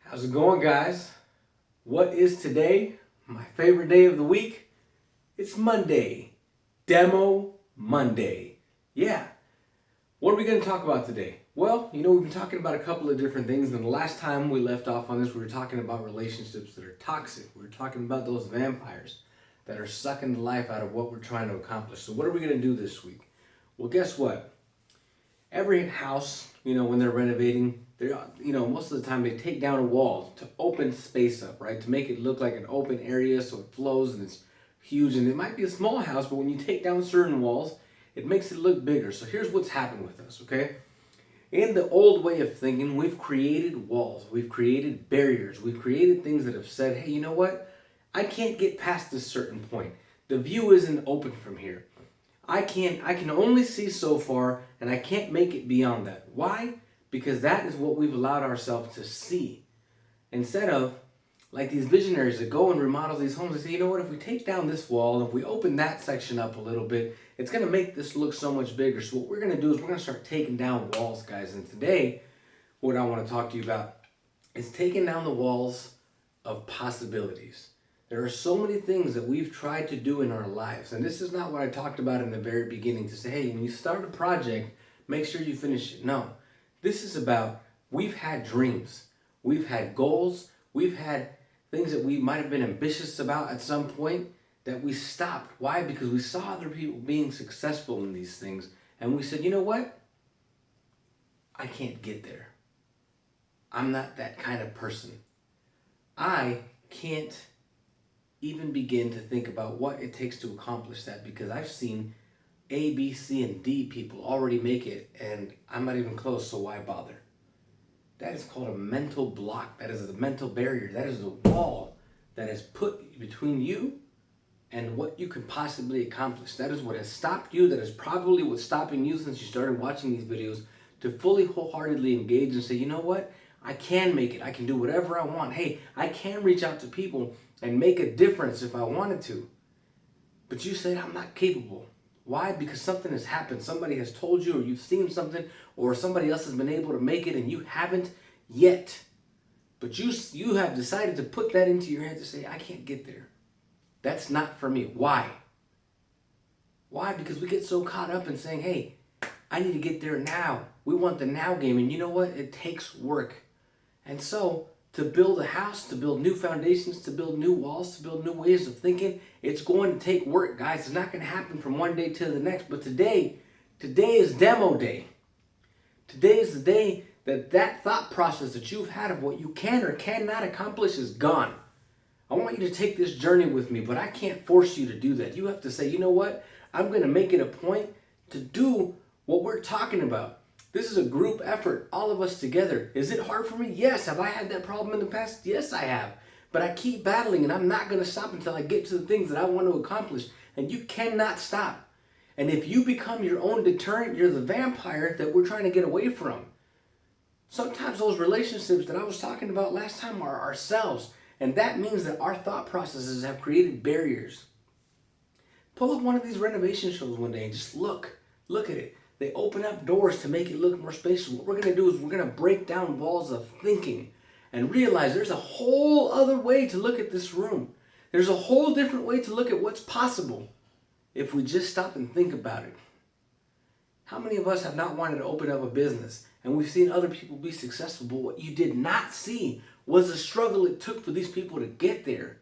How's it going, guys? What is today? My favorite day of the week? It's Monday. Demo Monday. Yeah. What are we going to talk about today? Well, we've been talking about a couple of different things, and the last time we left off on this, we were talking about relationships that are toxic. We were talking about those vampires that are sucking the life out of what we're trying to accomplish. So what are we going to do this week? Well, guess what? Every house, when they're renovating, most of the time they take down a wall to open space up, right? To make it look like an open area so it flows and it's huge. And it might be a small house, but when you take down certain walls, it makes it look bigger. So here's what's happened with us, okay? In the old way of thinking, we've created walls, we've created barriers, we've created things that have said, hey, you know what? I can't get past this certain point. The view isn't open from here. I can only see so far, and I can't make it beyond that. Why? Because that is what we've allowed ourselves to see. Instead of, like these visionaries that go and remodel these homes, they say, you know what, if we take down this wall, if we open that section up a little bit, it's going to make this look so much bigger. So what we're going to do is we're going to start taking down walls, guys. And today, what I want to talk to you about is taking down the walls of possibilities. There are so many things that we've tried to do in our lives. And this is not what I talked about in the very beginning to say, hey, when you start a project, make sure you finish it. No, this is about we've had dreams. We've had goals. We've had things that we might have been ambitious about at some point that we stopped. Why? Because we saw other people being successful in these things. And we said, you know what? I can't get there. I'm not that kind of person. I can't even begin to think about what it takes to accomplish that, because I've seen A, B, C, and D people already make it, and I'm not even close, so why bother? That is called a mental block. That is a mental barrier. That is a wall that is put between you and what you can possibly accomplish. That is what has stopped you. That is probably what's stopping you since you started watching these videos, to fully wholeheartedly engage and say, you know what? I can make it. I can do whatever I want. Hey, I can reach out to people and make a difference if I wanted to. But you said I'm not capable. Why? Because something has happened. Somebody has told you, or you've seen something, or somebody else has been able to make it and you haven't yet. But you have decided to put that into your head to say, I can't get there. That's not for me. Why? Why? Because we get so caught up in saying, hey, I need to get there now. We want the now game. And you know what? It takes work. And so, to build a house, to build new foundations, to build new walls, to build new ways of thinking, it's going to take work, guys. It's not going to happen from one day to the next. But today is demo day. Today is the day that thought process that you've had of what you can or cannot accomplish is gone. I want you to take this journey with me, but I can't force you to do that. You have to say, you know what? I'm going to make it a point to do what we're talking about. This is a group effort, all of us together. Is it hard for me? Yes. Have I had that problem in the past? Yes, I have. But I keep battling, and I'm not going to stop until I get to the things that I want to accomplish. And you cannot stop. And if you become your own deterrent, you're the vampire that we're trying to get away from. Sometimes those relationships that I was talking about last time are ourselves. And that means that our thought processes have created barriers. Pull up one of these renovation shows one day and just look at it. They open up doors to make it look more spacious. What we're going to do is we're going to break down walls of thinking and realize there's a whole other way to look at this room. There's a whole different way to look at what's possible if we just stop and think about it. How many of us have not wanted to open up a business, and we've seen other people be successful, but what you did not see was the struggle it took for these people to get there.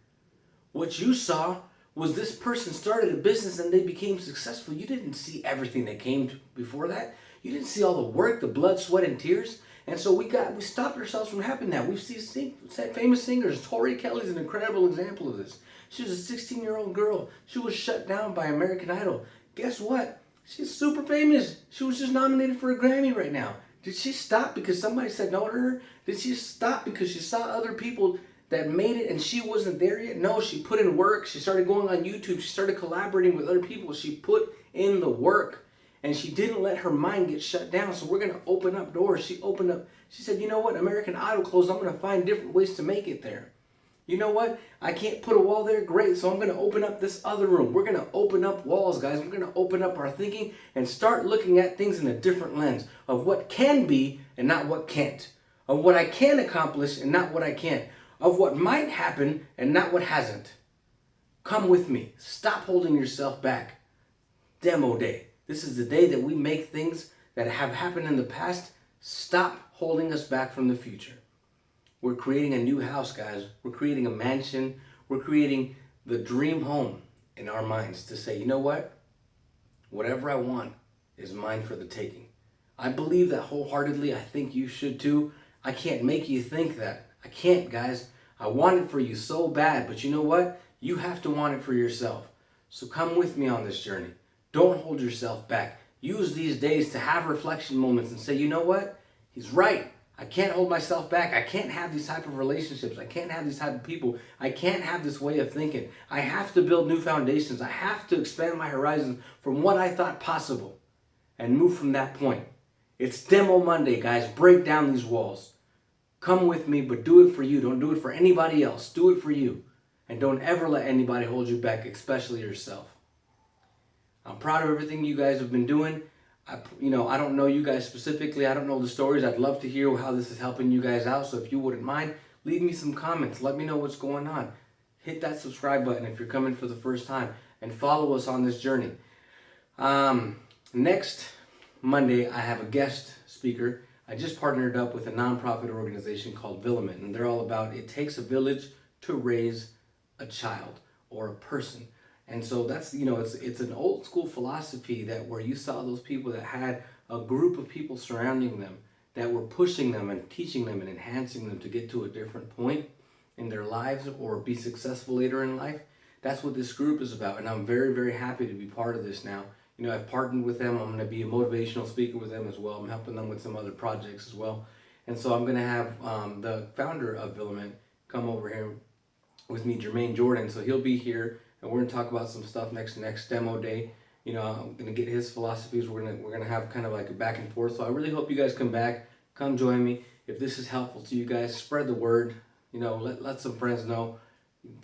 What you saw was this person started a business and they became successful. You didn't see everything that came before that. You didn't see all the work, the blood, sweat, and tears. And so we stopped ourselves from having that. We've seen famous singers. Tori Kelly's an incredible example of this. She was a 16-year-old girl. She was shut down by American Idol. Guess what? She's super famous. She was just nominated for a Grammy right now. Did she stop because somebody said no to her? Did she stop because she saw other people that made it and she wasn't there yet? No, she put in work. She started going on YouTube. She started collaborating with other people. She put in the work and she didn't let her mind get shut down. So we're going to open up doors. She said, you know what? American Idol closed. I'm going to find different ways to make it there. You know what? I can't put a wall there. Great. So I'm going to open up this other room. We're going to open up walls, guys. We're going to open up our thinking and start looking at things in a different lens of what can be and not what can't. of what I can accomplish and not what I can't, of what might happen and not what hasn't. Come with me. Stop holding yourself back. Demo day. This is the day that we make things that have happened in the past stop holding us back from the future. We're creating a new house, guys. We're creating a mansion. We're creating the dream home in our minds to say, you know what? Whatever I want is mine for the taking. I believe that wholeheartedly. I think you should too. I can't make you think that. I can't, guys. I want it for you so bad, but you know what? You have to want it for yourself. So come with me on this journey. Don't hold yourself back. Use these days to have reflection moments and say, you know what? He's right. I can't hold myself back. I can't have these type of relationships. I can't have these type of people. I can't have this way of thinking. I have to build new foundations. I have to expand my horizons from what I thought possible and move from that point. It's Demo Monday, guys. Break down these walls. Come with me, but do it for you. Don't do it for anybody else. Do it for you. And don't ever let anybody hold you back, especially yourself. I'm proud of everything you guys have been doing. I don't know you guys specifically. I don't know the stories. I'd love to hear how this is helping you guys out. So if you wouldn't mind, leave me some comments. Let me know what's going on. Hit that subscribe button if you're coming for the first time. And follow us on this journey. Next Monday, I have a guest speaker. I just partnered up with a nonprofit organization called Villament. And they're all about it takes a village to raise a child or a person. And so that's, it's an old school philosophy that where you saw those people that had a group of people surrounding them that were pushing them and teaching them and enhancing them to get to a different point in their lives or be successful later in life. That's what this group is about. And I'm very, very happy to be part of this now. I've partnered with them. I'm going to be a motivational speaker with them as well. I'm helping them with some other projects as well. And so I'm going to have the founder of Villament come over here with me, Jermaine Jordan. So he'll be here. And we're gonna talk about some stuff next demo day. I'm gonna get his philosophies. We're gonna have kind of like a back and forth. So I really hope you guys come back, come join me. If this is helpful to you guys, spread the word. Let some friends know.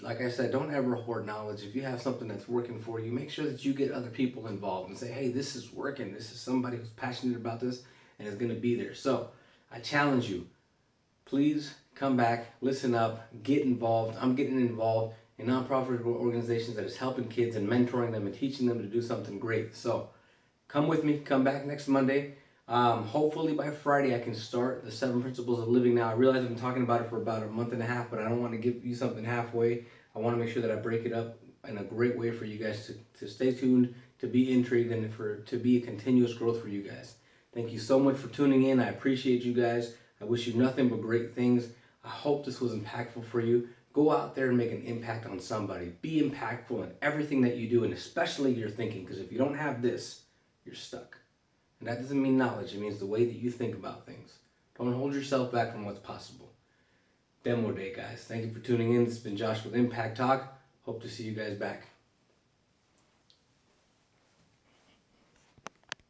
Like I said, don't ever hoard knowledge. If you have something that's working for you, make sure that you get other people involved and say, hey, this is working. This is somebody who's passionate about this and is gonna be there. So I challenge you, please come back, listen up, get involved. I'm getting involved in nonprofit organizations that is helping kids and mentoring them and teaching them to do something great. So come with me, come back next Monday. Hopefully by Friday I can start the 7 Principles of Living Now. I realize I've been talking about it for about a month and a half, but I don't want to give you something halfway. I want to make sure that I break it up in a great way for you guys to stay tuned, to be intrigued, and to be a continuous growth for you guys. Thank you so much for tuning in. I appreciate you guys. I wish you nothing but great things. I hope this was impactful for you. Go out there and make an impact on somebody. Be impactful in everything that you do, and especially your thinking, because if you don't have this, you're stuck. And that doesn't mean knowledge. It means the way that you think about things. Don't hold yourself back from what's possible. Demo day, guys. Thank you for tuning in. This has been Josh with Impact Talk. Hope to see you guys back.